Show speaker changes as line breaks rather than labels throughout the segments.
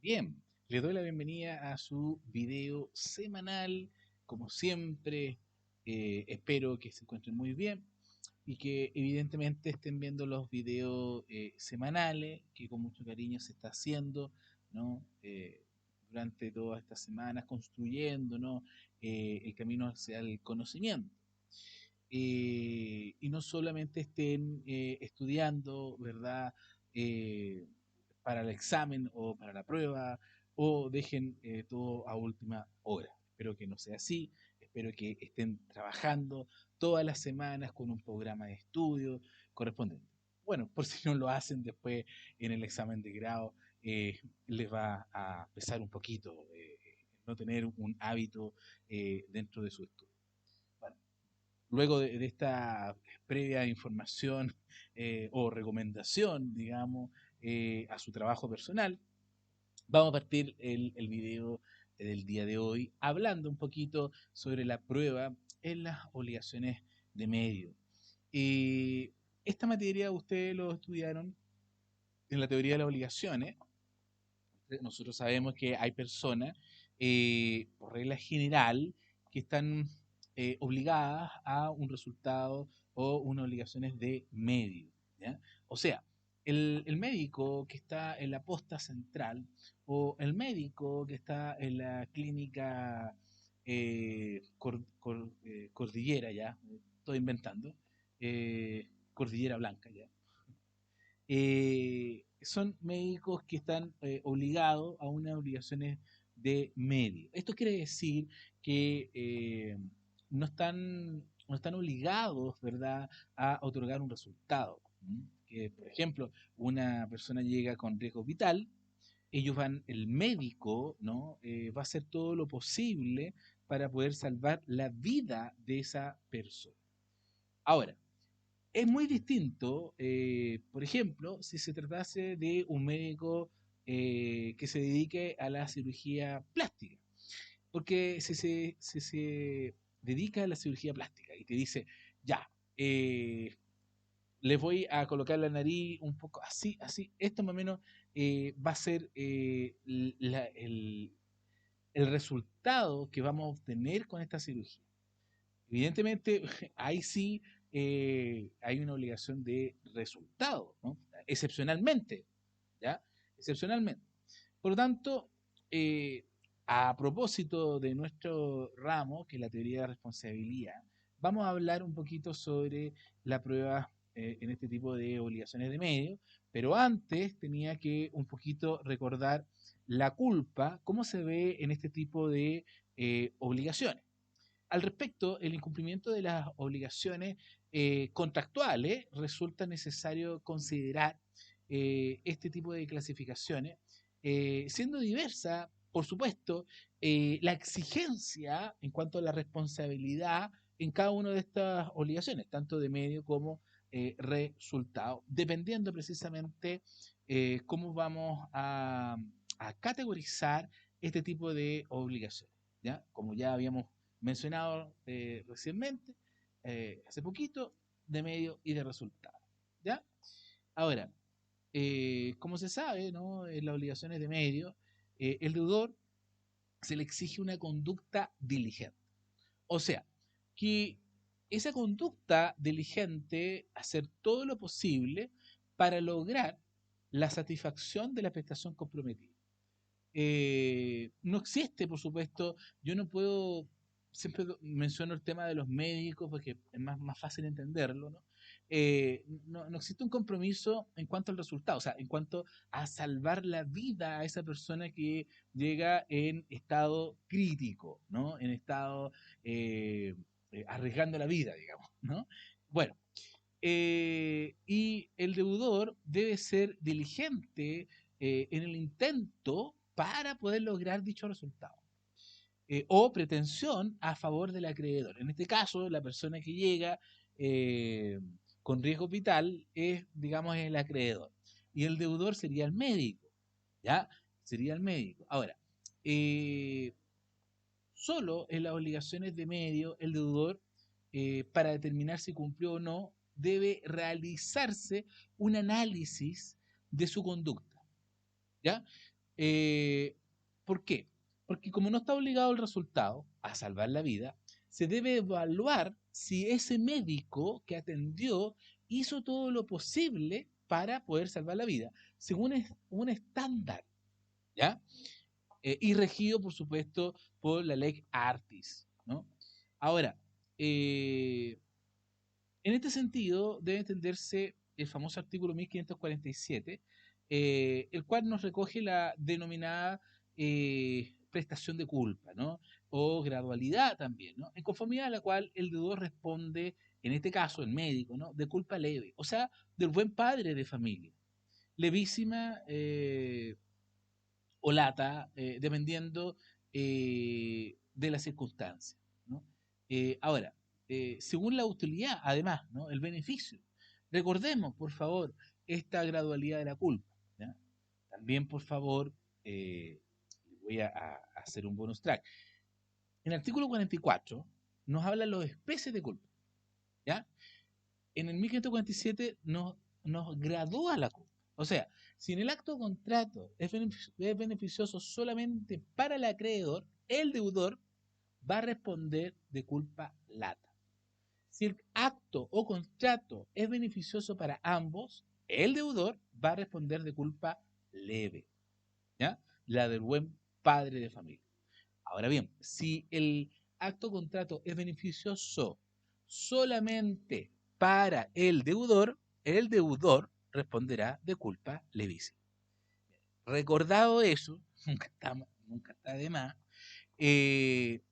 Bien, le doy la bienvenida a su video semanal. Como siempre, espero que se encuentren muy bien y que evidentemente estén viendo los videos semanales que con mucho cariño se está haciendo, ¿no? Durante todas estas semanas, construyendo, ¿no? El camino hacia el conocimiento. Y no solamente estén estudiando, ¿verdad? Eh, para el examen o para la prueba, o dejen todo a última hora. Espero que no sea así, espero que estén trabajando todas las semanas con un programa de estudio correspondiente. Bueno, por si no lo hacen después en el examen de grado, les va a pesar un poquito no tener un hábito dentro de su estudio. Bueno, luego de esta previa información o recomendación, digamos, a su trabajo personal, vamos a partir el video del día de hoy hablando un poquito sobre la prueba en las obligaciones de medio. Eh, esta materia ustedes lo estudiaron en la teoría de las obligaciones. Nosotros sabemos que hay personas, por regla general, que están obligadas a un resultado o unas obligaciones de medio, ¿ya? O sea, el médico que está en la posta central o el médico que está en la clínica Cordillera, ya, estoy inventando, Cordillera Blanca, ya, son médicos que están obligados a unas obligaciones de medio. Esto quiere decir que no están obligados, ¿verdad?, a otorgar un resultado. ¿M? Que, por ejemplo, una persona llega con riesgo vital, el médico, ¿no? Va a hacer todo lo posible para poder salvar la vida de esa persona. Ahora, es muy distinto, por ejemplo, si se tratase de un médico que se dedique a la cirugía plástica. Porque si se dedica a la cirugía plástica y te dice, ya, les voy a colocar la nariz un poco así, así, esto más o menos va a ser el resultado que vamos a obtener con esta cirugía. Evidentemente, ahí sí hay una obligación de resultado, ¿no? Excepcionalmente, ¿ya? Excepcionalmente. Por lo tanto, eh, a propósito de nuestro ramo, que es la teoría de responsabilidad, vamos a hablar un poquito sobre la prueba en este tipo de obligaciones de medio, pero antes tenía que un poquito recordar la culpa, cómo se ve en este tipo de obligaciones. Al respecto, el incumplimiento de las obligaciones contractuales resulta necesario considerar este tipo de clasificaciones, siendo diversa, por supuesto, la exigencia en cuanto a la responsabilidad en cada una de estas obligaciones, tanto de medio como resultado, dependiendo precisamente cómo vamos a categorizar este tipo de obligaciones. ¿Ya? Como ya habíamos mencionado recientemente, hace poquito, de medio y de resultado. ¿Ya? Ahora, como se sabe, ¿no? En las obligaciones de medio, el deudor se le exige una conducta diligente. O sea, que esa conducta diligente, hacer todo lo posible para lograr la satisfacción de la prestación comprometida. No existe, por supuesto, yo no puedo, siempre menciono el tema de los médicos porque es más fácil entenderlo, ¿no? No existe un compromiso en cuanto al resultado, o sea, en cuanto a salvar la vida a esa persona que llega en estado crítico, ¿no? En estado arriesgando la vida, digamos, ¿no? Bueno, y el deudor debe ser diligente en el intento para poder lograr dicho resultado. O pretensión a favor del acreedor. En este caso, la persona que llega eh, con riesgo vital es, digamos, el acreedor. Y el deudor sería el médico, ¿ya? Sería el médico. Ahora, eh, solo en las obligaciones de medio, el deudor, para determinar si cumplió o no, debe realizarse un análisis de su conducta, ¿ya? Eh, ¿Por qué? Porque como no está obligado el resultado a salvar la vida, se debe evaluar si ese médico que atendió hizo todo lo posible para poder salvar la vida, según un estándar, ¿ya? Y regido, por supuesto, por la ley Artis, ¿no? Ahora, eh, en este sentido, debe entenderse el famoso artículo 1547, el cual nos recoge la denominada prestación de culpa, ¿no? O gradualidad también, ¿no? En conformidad a la cual el deudor responde, en este caso el médico, ¿no? De culpa leve, o sea, del buen padre de familia. Levísima o lata, dependiendo de las circunstancias, ¿no? Ahora, según la utilidad, además, ¿no? El beneficio. Recordemos, por favor, esta gradualidad de la culpa, ¿ya? También, por favor, voy a hacer un bonus track. En el artículo 44 nos habla de las especies de culpa, ¿ya? En el 1547 nos gradúa la culpa. O sea, si en el acto de contrato es beneficioso solamente para el acreedor, el deudor va a responder de culpa lata. Si el acto o contrato es beneficioso para ambos, el deudor va a responder de culpa leve, ¿ya? La del buen padre de familia. Ahora bien, si el acto o contrato es beneficioso solamente para el deudor responderá de culpa levísima. Recordado eso, nunca está de más, eh,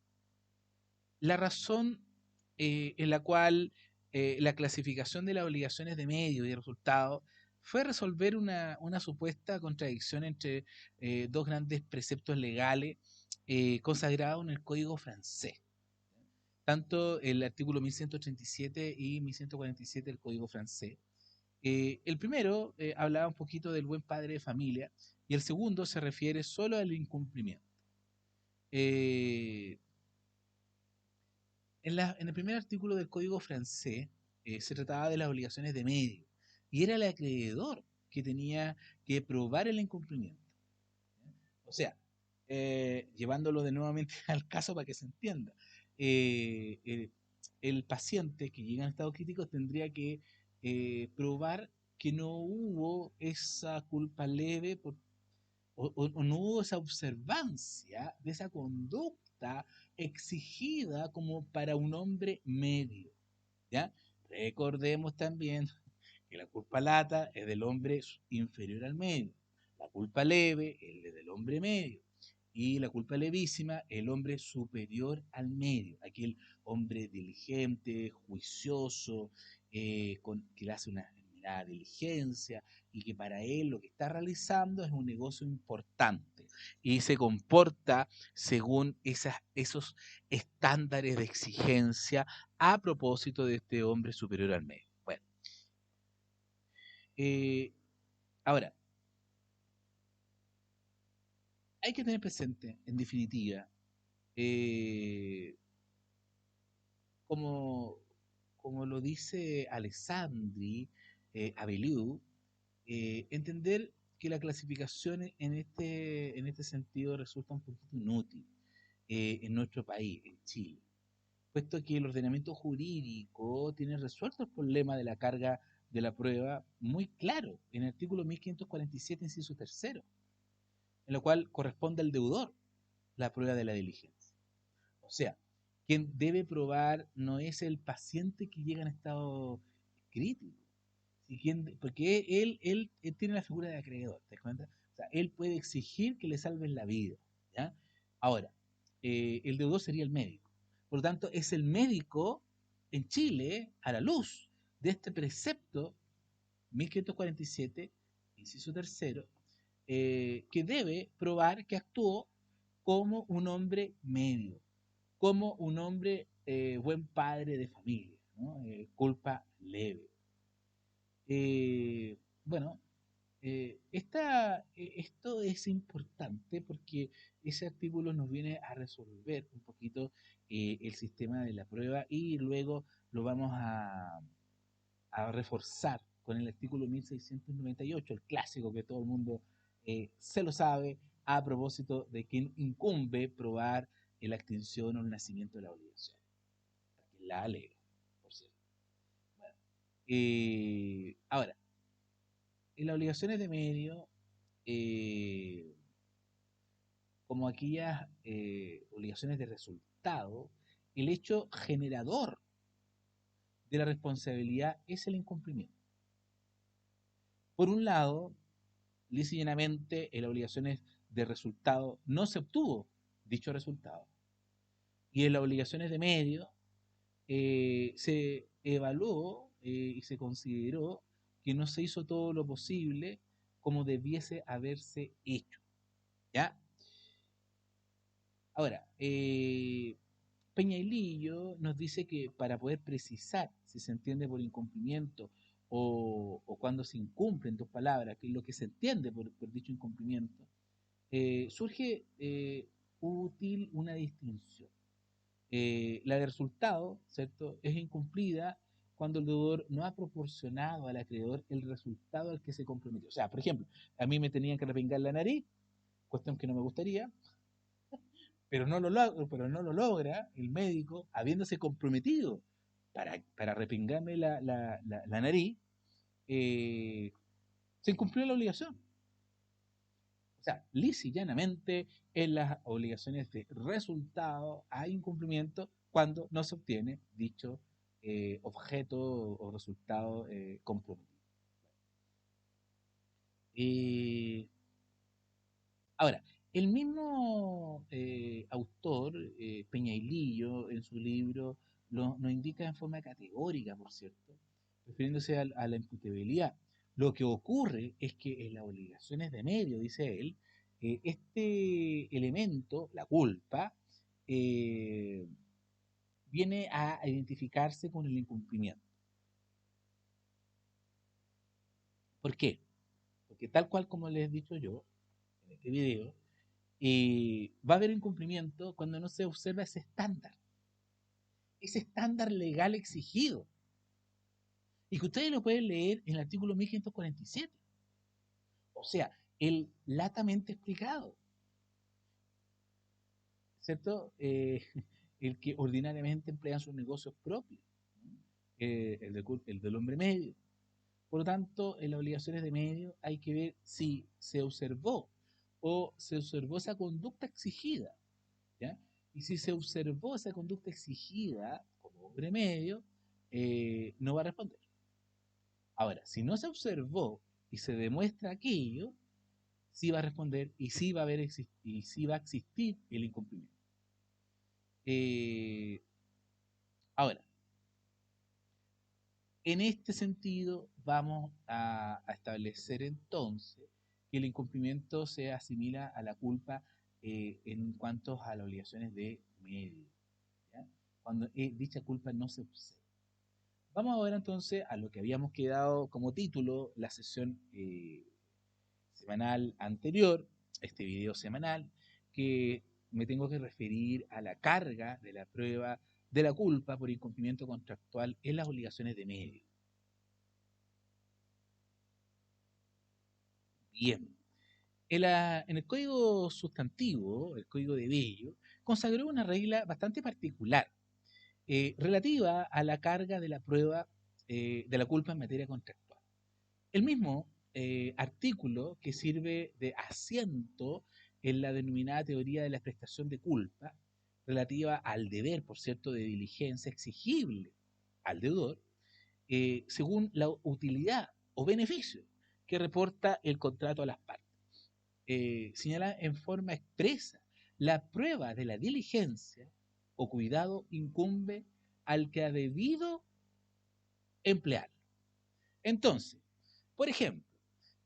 la razón en la cual la clasificación de las obligaciones de medio y de resultado fue resolver una supuesta contradicción entre dos grandes preceptos legales consagrados en el Código francés, tanto el artículo 1137 y 1147 del Código francés. El primero hablaba un poquito del buen padre de familia y el segundo se refiere solo al incumplimiento. Eh, en el primer artículo del Código francés se trataba de las obligaciones de medio y era el acreedor que tenía que probar el incumplimiento. O sea, llevándolo de nuevamente al caso para que se entienda, eh, eh, el paciente que llega en estado crítico tendría que probar que no hubo esa culpa leve o no hubo esa observancia de esa conducta exigida como para un hombre medio, ¿ya? Recordemos también que la culpa lata es del hombre inferior al medio, la culpa leve es del hombre medio y la culpa levísima el hombre superior al medio, aquel hombre diligente, juicioso, que le hace una determinada diligencia y que para él lo que está realizando es un negocio importante y se comporta según esos estándares de exigencia a propósito de este hombre superior al medio. Bueno, eh, ahora, hay que tener presente, en definitiva, eh, como, como lo dice Alessandri Abeliou, entender que la clasificación en este sentido resulta un poquito inútil en nuestro país, en Chile, puesto que el ordenamiento jurídico tiene resuelto el problema de la carga de la prueba muy claro en el artículo 1547, inciso tercero, en lo cual corresponde al deudor la prueba de la diligencia. O sea, quien debe probar no es el paciente que llega en estado crítico, porque él tiene la figura de acreedor, ¿te das cuenta? O sea, él puede exigir que le salven la vida, ¿ya? Ahora, el deudor sería el médico. Por lo tanto, es el médico en Chile, a la luz de este precepto 1547, inciso tercero, que debe probar que actuó como un hombre medio, como un hombre buen padre de familia, ¿no? Culpa leve. Bueno, esto es importante porque ese artículo nos viene a resolver un poquito el sistema de la prueba y luego lo vamos a reforzar con el artículo 1698, el clásico que todo el mundo se lo sabe a propósito de quien incumbe probar la extinción o el nacimiento de la obligación. La alega, por cierto. Bueno, ahora, en las obligaciones de medio, eh, como aquellas obligaciones de resultado, el hecho generador de la responsabilidad es el incumplimiento. Por un lado, lisa y llanamente, en las obligaciones de resultado no se obtuvo dicho resultado. Y en las obligaciones de medio se evaluó y se consideró que no se hizo todo lo posible como debiese haberse hecho. ¿Ya? Ahora, Peña y Lillo nos dice que para poder precisar si se entiende por incumplimiento o cuando se incumple, en tus palabras, que es lo que se entiende por dicho incumplimiento, surge útil una distinción. La de resultado, ¿cierto?, es incumplida cuando el deudor no ha proporcionado al acreedor el resultado al que se comprometió. O sea, por ejemplo, a mí me tenían que repingar la nariz, cuestión que no me gustaría, pero no lo logra el médico habiéndose comprometido para repingarme la nariz, eh, se incumplió la obligación. O sea, lisa y llanamente en las obligaciones de resultado hay incumplimiento cuando no se obtiene dicho objeto o resultado comprometido. Eh, Ahora, el mismo autor, Peña y Lillo, en su libro, nos indica en forma categórica, por cierto, refiriéndose a la imputabilidad. Lo que ocurre es que en las obligaciones de medio, dice él, este elemento, la culpa, eh, viene a identificarse con el incumplimiento. ¿Por qué? Porque tal cual como les he dicho yo en este video, va a haber incumplimiento cuando no se observa ese estándar legal exigido, y que ustedes lo pueden leer en el artículo 1547, o sea, el latamente explicado, ¿cierto? El que ordinariamente emplean sus negocios propios, ¿no? El del hombre medio. Por lo tanto, en las obligaciones de medio hay que ver si se observó o se observó esa conducta exigida, ¿ya? Y si se observó esa conducta exigida como hombre medio, no va a responder. Ahora, si no se observó y se demuestra aquello, sí va a responder y sí va a haber y sí va a existir el incumplimiento. Eh, Ahora, en este sentido, vamos a establecer entonces que el incumplimiento se asimila a la culpa en cuanto a las obligaciones de medio, ¿ya? Cuando dicha culpa no se observa. Vamos a ver entonces a lo que habíamos quedado como título la sesión semanal anterior, este video semanal, que me tengo que referir a la carga de la prueba de la culpa por incumplimiento contractual en las obligaciones de medio. Bien, en el código sustantivo, el código de Bello, consagró una regla bastante particular relativa a la carga de la prueba de la culpa en materia contractual. El mismo artículo que sirve de asiento en la denominada teoría de la prestación de culpa, relativa al deber, por cierto, de diligencia exigible al deudor, según la utilidad o beneficio que reporta el contrato a las partes. Señala en forma expresa la prueba de la diligencia o cuidado incumbe al que ha debido emplearlo. Entonces, por ejemplo,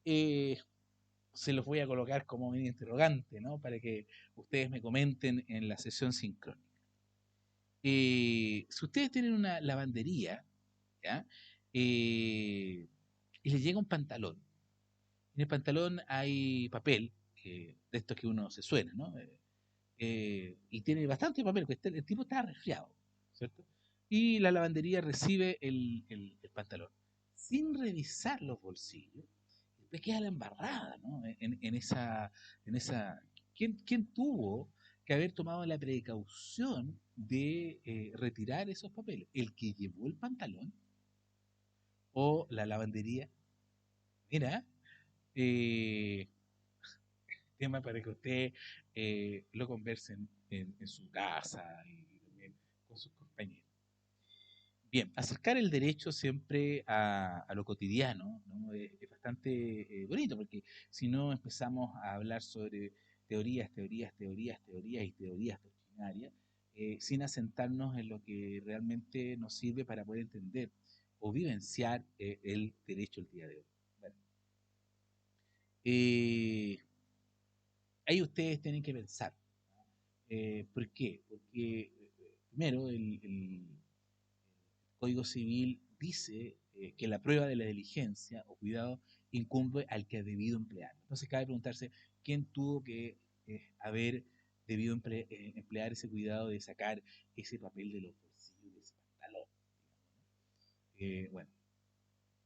eh, se los voy a colocar como un interrogante, ¿no?, para que ustedes me comenten en la sesión sincrónica. Si ustedes tienen una lavandería, ¿ya? Y les llega un pantalón. En el pantalón hay papel, de estos que uno se suena, ¿no? Y tiene bastante papel, porque el tipo está resfriado, ¿cierto? Y la lavandería recibe el pantalón. Sin revisar los bolsillos, te queda la embarrada, ¿no? En esa, ¿quién tuvo que haber tomado la precaución de retirar esos papeles? ¿El que llevó el pantalón o la lavandería? Mira, eh, tema para que usted lo conversen en su casa y también con sus compañeros. Bien, acercar el derecho siempre a lo cotidiano, ¿no? Es bastante bonito, porque si no empezamos a hablar sobre teorías y teorías doctrinarias, sin asentarnos en lo que realmente nos sirve para poder entender o vivenciar el derecho el día de hoy. Bueno, eh, ahí ustedes tienen que pensar. ¿Por qué? Porque primero el Código Civil dice que la prueba de la diligencia o cuidado incumbe al que ha debido emplear. Entonces cabe preguntarse quién tuvo que haber debido emplear ese cuidado de sacar ese papel de los bolsillos de ese pantalón. Bueno,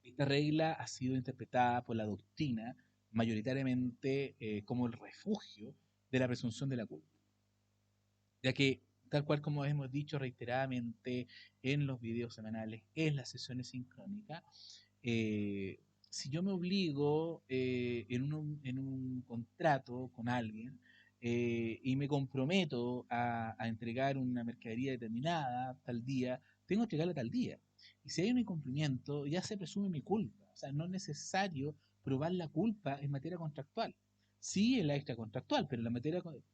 esta regla ha sido interpretada por la doctrina mayoritariamente como el refugio de la presunción de la culpa, ya que, tal cual como hemos dicho reiteradamente en los videos semanales, en las sesiones sincrónicas, eh, si yo me obligo en un contrato con alguien y me comprometo a entregar una mercadería determinada tal día, tengo que entregarla tal día. Y si hay un incumplimiento, ya se presume mi culpa. O sea, no es necesario probar la culpa en materia contractual. Sí en la extracontractual, pero en la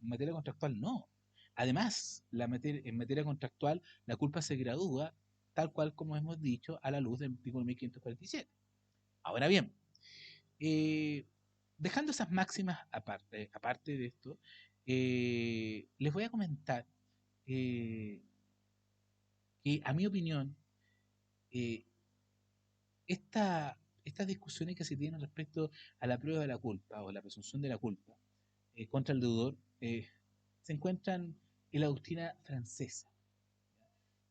materia contractual no. Además, en materia contractual, la culpa se gradúa, tal cual como hemos dicho, a la luz del artículo 1547. Ahora bien, eh, dejando esas máximas aparte de esto, les voy a comentar eh, que, a mi opinión, eh, estas discusiones que se tienen respecto a la prueba de la culpa o la presunción de la culpa contra el deudor se encuentran en la doctrina francesa.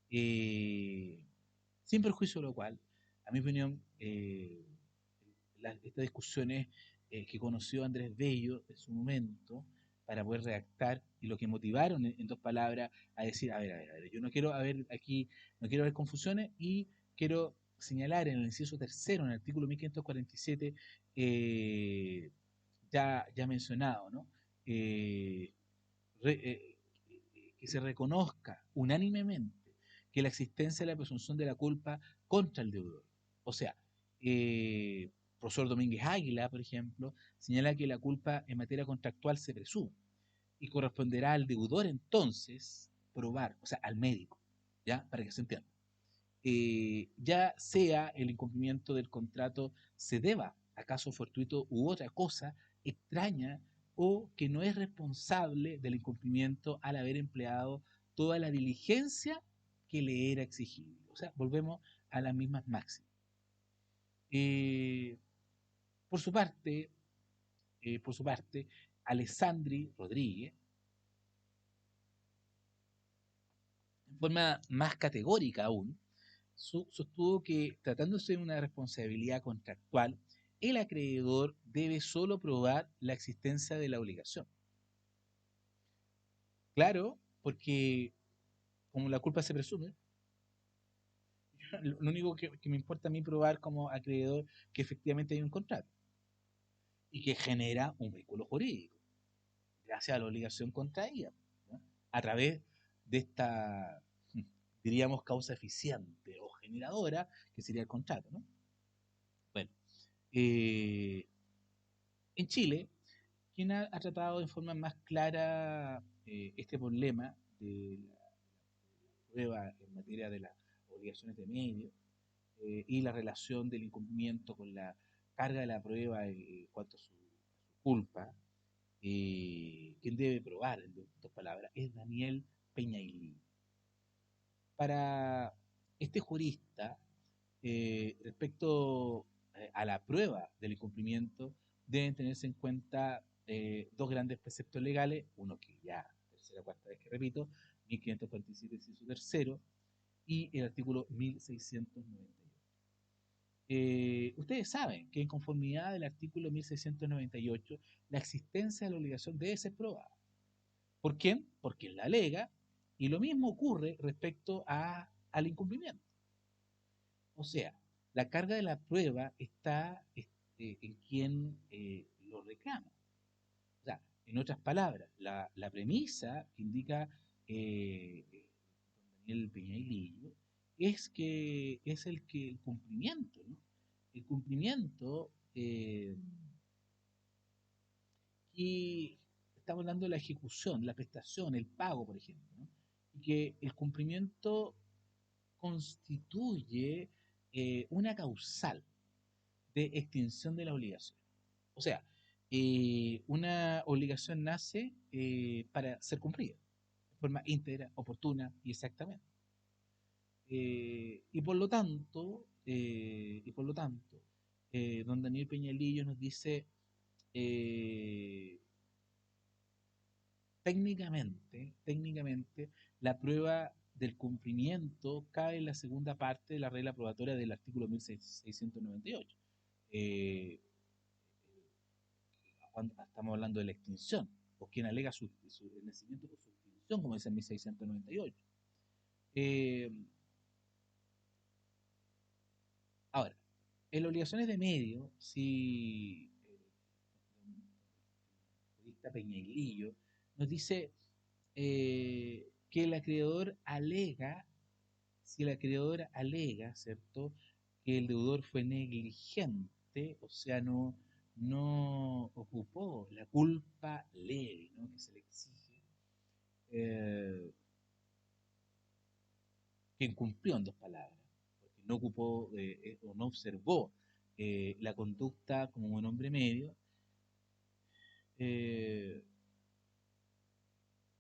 Eh, Sin perjuicio de lo cual, a mi opinión, estas discusiones que conoció Andrés Bello en su momento para poder redactar y lo que motivaron en dos palabras a decir, a ver, yo no quiero haber aquí, no quiero haber confusiones y quiero señalar en el inciso tercero, en el artículo 1547, ya mencionado, ¿no? Eh, re, eh, que se reconozca unánimemente que la existencia de la presunción de la culpa contra el deudor. O sea, profesor Domínguez Águila, por ejemplo, señala que la culpa en materia contractual se presume y corresponderá al deudor entonces probar, o sea, al médico, ¿ya? Para que se entienda. Ya sea el incumplimiento del contrato se deba a caso fortuito u otra cosa extraña o que no es responsable del incumplimiento al haber empleado toda la diligencia que le era exigible. O sea, volvemos a las mismas máximas. Eh, por su parte, Alessandri Rodríguez, en forma más categórica aún, sostuvo que, tratándose de una responsabilidad contractual, el acreedor debe solo probar la existencia de la obligación. Claro, porque como la culpa se presume, lo único que me importa a mí probar como acreedor que efectivamente hay un contrato y que genera un vehículo jurídico, gracias a la obligación contraída, ¿no? A través de esta, diríamos, causa eficiente o generadora, que sería el contrato, ¿no? Bueno, eh, en Chile, quien ha tratado en forma más clara este problema de la prueba en materia de las obligaciones de medio y la relación del incumplimiento con la carga de la prueba en cuanto a su culpa, quien debe probar, en dos palabras, es Daniel Peñailí. Para este jurista, respecto a la prueba del incumplimiento, deben tenerse en cuenta dos grandes preceptos legales, uno que ya, tercera cuarta vez que repito, 1547, inciso tercero, y el artículo 1698. Ustedes saben que en conformidad del artículo 1698, la existencia de la obligación debe ser probada. ¿Por quién? Porque la alega, y lo mismo ocurre respecto al incumplimiento. O sea, la carga de la prueba está en quien lo reclama. O sea, en otras palabras, la premisa que indica don Daniel Peñailillo es que es el cumplimiento, ¿no? El cumplimiento, y estamos hablando de la ejecución, la prestación, el pago, por ejemplo, ¿no? Y que el cumplimiento constituye una causal de extinción de la obligación. O sea, una obligación nace para ser cumplida de forma íntegra, oportuna y exactamente. Y por lo tanto, don Daniel Peñalillo nos dice, eh, técnicamente, la prueba del cumplimiento cae en la segunda parte de la regla probatoria del artículo 1698. Eh, Cuando estamos hablando de la extinción, o quien alega el nacimiento por su extinción, como dice en 1698. Eh, Ahora, en las obligaciones de medio, si el jurista Peñailillo nos dice que el acreedor alega, si el acreedor alega, ¿cierto?, que el deudor fue negligente, o sea, no ocupó la culpa leve, ¿no?, que se le exige, eh, que incumplió en dos palabras, porque no ocupó o no observó la conducta como un hombre medio, eh,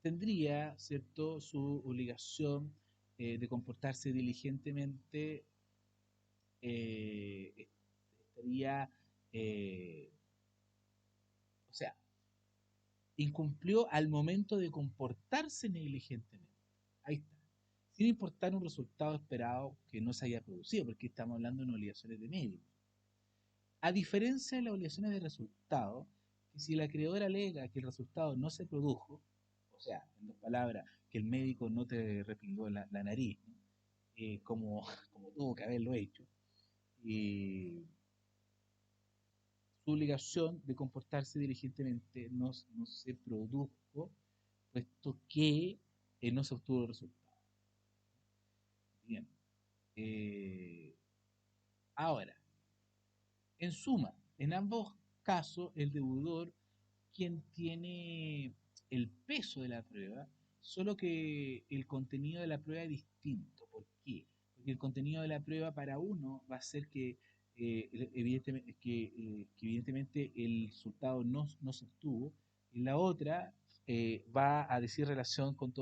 tendría, ¿cierto?, su obligación de comportarse diligentemente, eh, estaría, eh, o sea, incumplió al momento de comportarse negligentemente. Ahí está. Sin importar un resultado esperado que no se haya producido, porque estamos hablando de obligaciones de medio. A diferencia de las obligaciones de resultado, que si el acreedor alega que el resultado no se produjo, o sea, en dos palabras, que el médico no te respingó la nariz, ¿no?, como, como tuvo que haberlo hecho, y su obligación de comportarse diligentemente no se produjo, puesto que no se obtuvo el resultado. Bien. Eh, Ahora, en suma, en ambos casos, el deudor quien tiene el peso de la prueba, solo que el contenido de la prueba es distinto. ¿Por qué? Porque el contenido de la prueba para uno va a ser que evidentemente el resultado no se obtuvo, y la otra va a decir relación con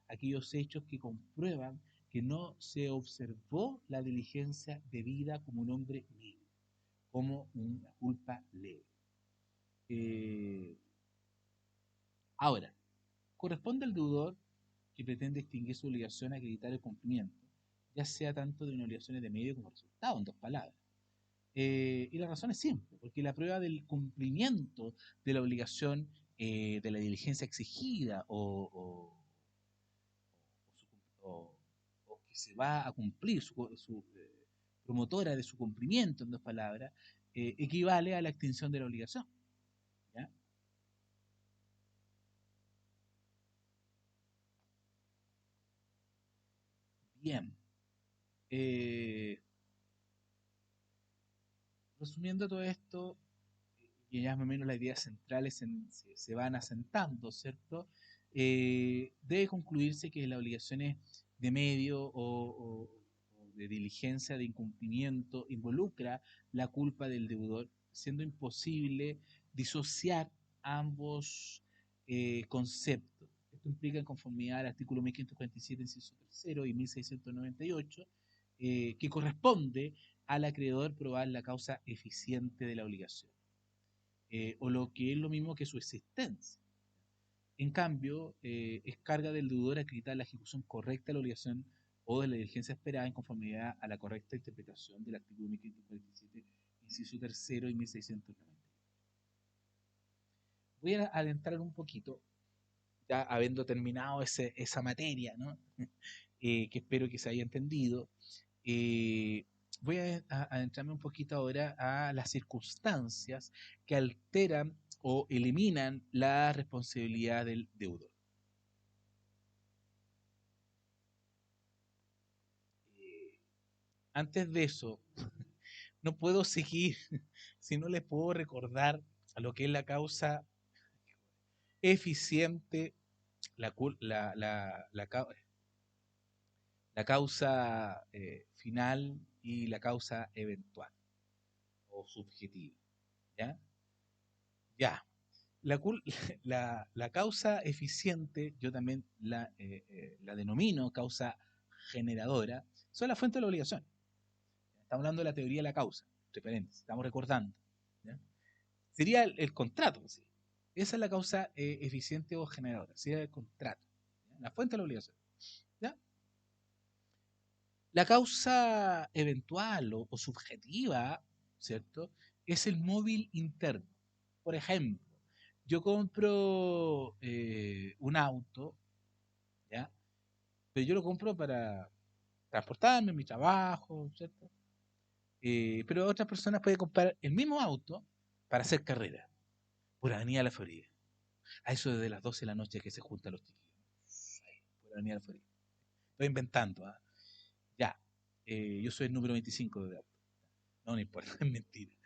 aquellos hechos que comprueban que no se observó la diligencia debida como un hombre libre, como una culpa leve. Eh, Ahora, corresponde al deudor que pretende extinguir su obligación a acreditar el cumplimiento, ya sea tanto de una obligación de medio como resultado, en dos palabras. Y la razón es simple, porque la prueba del cumplimiento de la obligación, de la diligencia exigida o- o que se va a cumplir, promotora de su cumplimiento, en dos palabras, equivale a la extinción de la obligación. ¿Ya? Bien. Eh, Resumiendo todo esto, que ya más o menos las ideas centrales se van asentando, ¿cierto? Debe concluirse que las obligaciones de medio o de diligencia, de incumplimiento, involucra la culpa del deudor, siendo imposible disociar ambos conceptos. Esto implica, en conformidad al artículo 1547, inciso tercero, y 1698, que corresponde al acreedor probar la causa eficiente de la obligación, o lo que es lo mismo que su existencia. En cambio, es carga del deudor acreditar la ejecución correcta de la obligación o de la diligencia esperada en conformidad a la correcta interpretación del artículo 1547, inciso tercero y 1690. Voy a adentrar un poquito, ya habiendo terminado esa materia, ¿no? Que espero que se haya entendido. Voy a adentrarme un poquito ahora a las circunstancias que alteran o eliminan la responsabilidad del deudor. Antes de eso, no puedo seguir si no les puedo recordar a lo que es la causa eficiente, la, la, la, la, la causa final y la causa eventual o subjetiva. ¿Ya? Ya. La, la causa eficiente, yo también la denomino causa generadora, son la fuente de la obligación. Estamos hablando de la teoría de la causa, entre paréntesis, estamos recordando. ¿Ya? Sería el contrato. ¿Sí? Esa es la causa eficiente o generadora, sería el contrato, ¿ya? La fuente de la obligación. ¿Ya? La causa eventual o subjetiva, ¿cierto? Es el móvil interno. Por ejemplo, yo compro un auto, ¿ya? Pero yo lo compro para transportarme en mi trabajo, ¿cierto? Pero otras personas pueden comprar el mismo auto para hacer carrera por Avenida La Florida. A eso de las 12 de la noche que se juntan los chiquillos. Por Avenida La Florida. Estoy inventando, ¿ah? Ya. Yo soy el número 25 de auto. No, no importa, es mentira.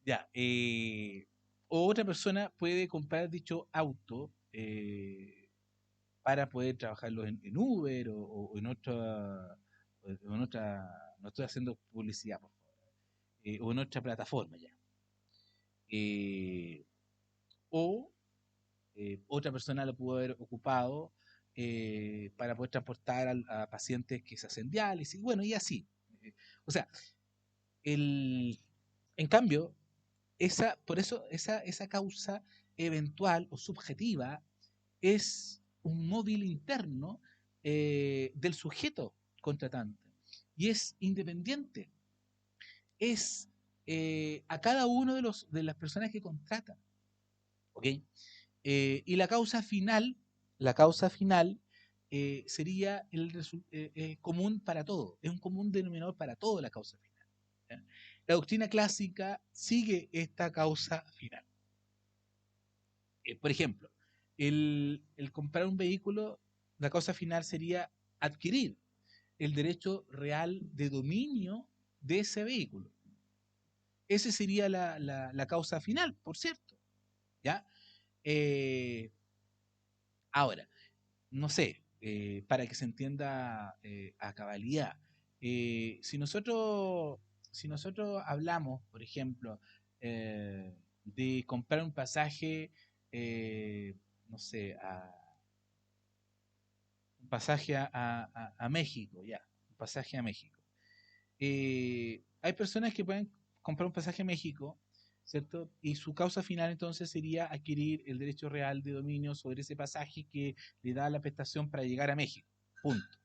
Ya. O otra persona puede comprar dicho auto para poder trabajarlo en Uber o en otra. O en otra. No estoy haciendo publicidad, por favor. O en otra plataforma ya. Eh, o otra persona lo pudo haber ocupado para poder transportar a pacientes que se hacen diálisis, bueno, y así. O sea, el, en cambio, por eso esa causa eventual o subjetiva es un móvil interno del sujeto contratante y es independiente, es a cada uno de las personas que contratan, ¿ok? Y la causa final sería común para todo, es un común denominador para todo la causa final. ¿Ya? La doctrina clásica sigue esta causa final. Por ejemplo, el comprar un vehículo, la causa final sería adquirir el derecho real de dominio de ese vehículo. Esa sería la causa final, por cierto. ¿Ya? Eh, Ahora, no sé, para que se entienda a cabalidad, si nosotros hablamos, por ejemplo, de comprar un pasaje, no sé, un pasaje a México, ya, un pasaje a México. Hay personas que pueden comprar un pasaje a México, ¿cierto? Y su causa final entonces sería adquirir el derecho real de dominio sobre ese pasaje que le da la prestación para llegar a México. Punto.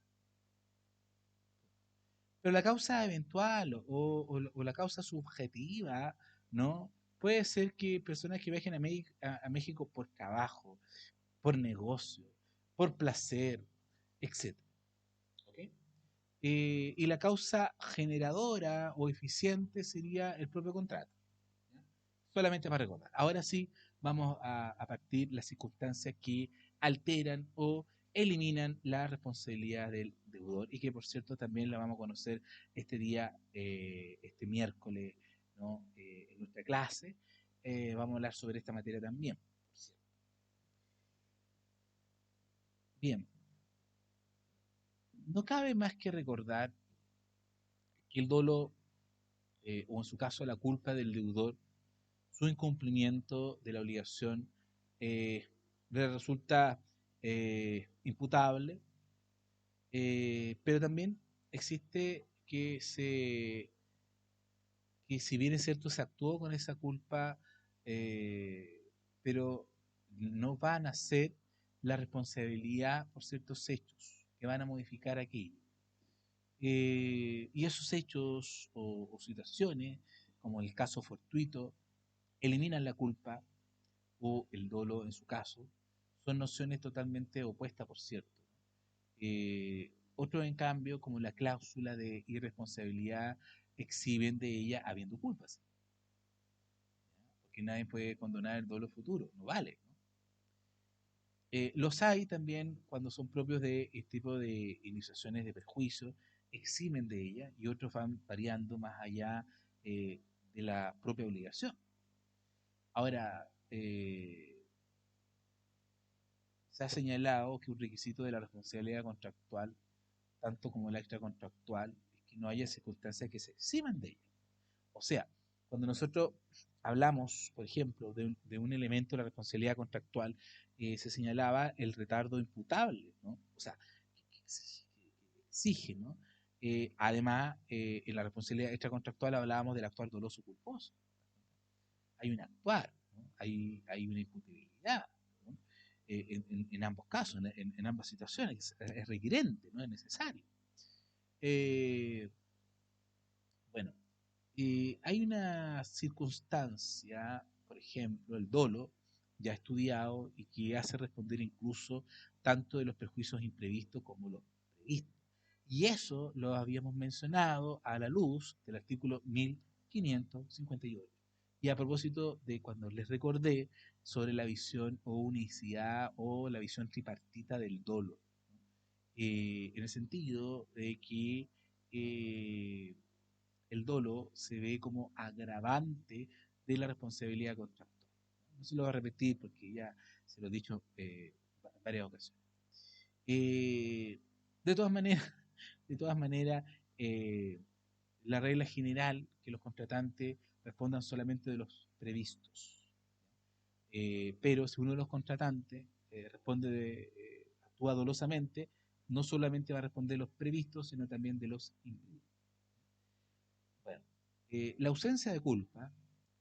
Pero la causa eventual o la causa subjetiva, ¿no? Puede ser que personas que viajen a México por trabajo, por negocio, por placer, etcétera. ¿Ok? Y la causa generadora o eficiente sería el propio contrato. ¿Ya? Solamente para recordar. Ahora sí, vamos a partir las circunstancias que alteran o eliminan la responsabilidad del deudor y que por cierto también la vamos a conocer este día, este miércoles, ¿no? En nuestra clase. Vamos a hablar sobre esta materia también. Bien, no cabe más que recordar que el dolo, o en su caso la culpa del deudor, su incumplimiento de la obligación le resulta imputable, pero también existe que si bien es cierto se actuó con esa culpa, eh, pero no van a ser la responsabilidad por ciertos hechos que van a modificar aquello. Y esos hechos o situaciones, como el caso fortuito, eliminan la culpa o el dolo en su caso, son nociones totalmente opuestas, por cierto. Otros, en cambio, como la cláusula de irresponsabilidad, exhiben de ella habiendo culpas, porque nadie puede condonar el dolo futuro, no vale, ¿no? Los hay también cuando son propios de este tipo de iniciaciones de perjuicio, eximen de ella y otros van variando más allá eh, de la propia obligación. Ahora, se ha señalado que un requisito de la responsabilidad contractual, tanto como la extracontractual, es que no haya circunstancias que se eximan de ella. O sea, cuando nosotros hablamos, por ejemplo, de un elemento de la responsabilidad contractual, se señalaba el retardo imputable, ¿no? O sea, que exige, ¿no? Además, en la responsabilidad extracontractual hablábamos del actuar doloso culposo. Hay un actuar, ¿no? Hay una imputabilidad, ¿no? En ambos casos, en ambas situaciones, es requerente, no es necesario. Eh, bueno, hay una circunstancia, por ejemplo, el dolo, ya estudiado y que hace responder incluso tanto de los perjuicios imprevistos como los previstos. Y eso lo habíamos mencionado a la luz del artículo 1558. Y a propósito de cuando les recordé sobre la visión o unicidad o la visión tripartita del dolo, en el sentido de que eh, el dolo se ve como agravante de la responsabilidad contractual. No se lo voy a repetir porque ya se lo he dicho en varias ocasiones. Eh, de todas maneras, de todas maneras, eh, la regla general que los contratantes respondan solamente de los previstos. Pero si uno de los contratantes actúa dolosamente, no solamente va a responder de los previstos, sino también de los imprevistos. Bueno, la ausencia de culpa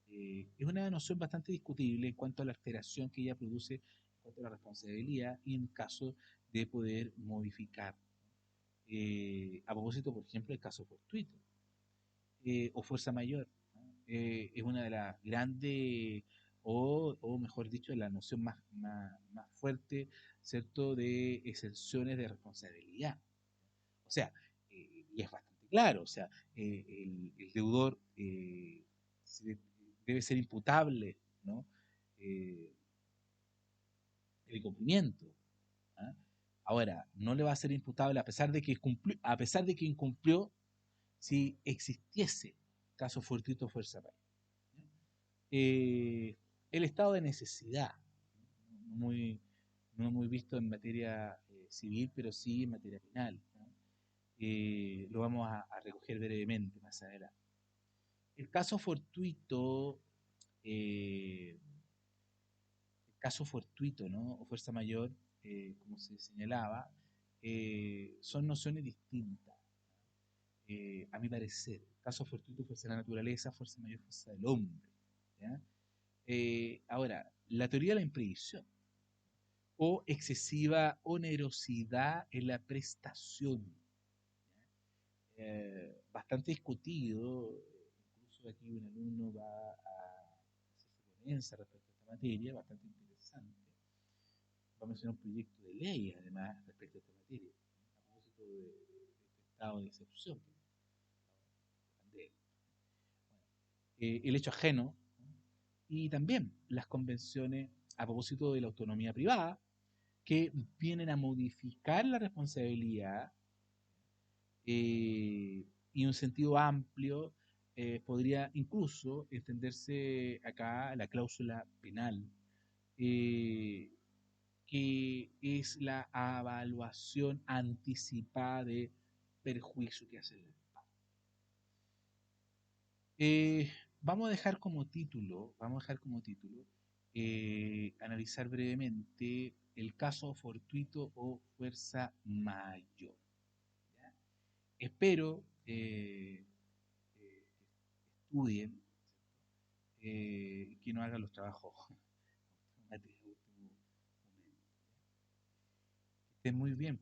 es una noción bastante discutible en cuanto a la alteración que ella produce en cuanto a la responsabilidad y en caso de poder modificar. A propósito, por ejemplo, el caso fortuito o fuerza mayor, ¿no? Es una de las grandes, o mejor dicho, la noción más fuerte, ¿cierto?, de exenciones de responsabilidad. O sea, y es bastante claro, o sea, el deudor debe ser imputable, ¿no? Eh, el incumplimiento. ¿Ah? Ahora, no le va a ser imputable a pesar de que incumplió si existiese caso fortuito o fuerza mayor. El estado de necesidad, muy, no muy visto en materia civil, pero sí en materia penal, ¿no? Lo vamos a recoger brevemente más adelante. El caso fortuito, el caso fortuito, ¿no? O fuerza mayor, como se señalaba, son nociones distintas. A mi parecer, caso fortuito, fuerza de la naturaleza, fuerza mayor, fuerza del hombre. ¿Ya? Ahora, la teoría de la imprevisión o excesiva onerosidad en la prestación, bastante discutido, incluso aquí un alumno va a hacerse ponencia respecto a esta materia, bastante interesante. Va a mencionar un proyecto de ley, además, respecto a esta materia, a propósito de este estado de excepción. El hecho ajeno, ¿no? Y también las convenciones a propósito de la autonomía privada, que vienen a modificar la responsabilidad y un sentido amplio podría incluso entenderse acá la cláusula penal, eh, que es la evaluación anticipada de perjuicio que hace el Estado. Eh, vamos a dejar como título analizar brevemente el caso fortuito o fuerza mayor. ¿Ya? Espero estudien, que no hagan los trabajos que estén muy bien.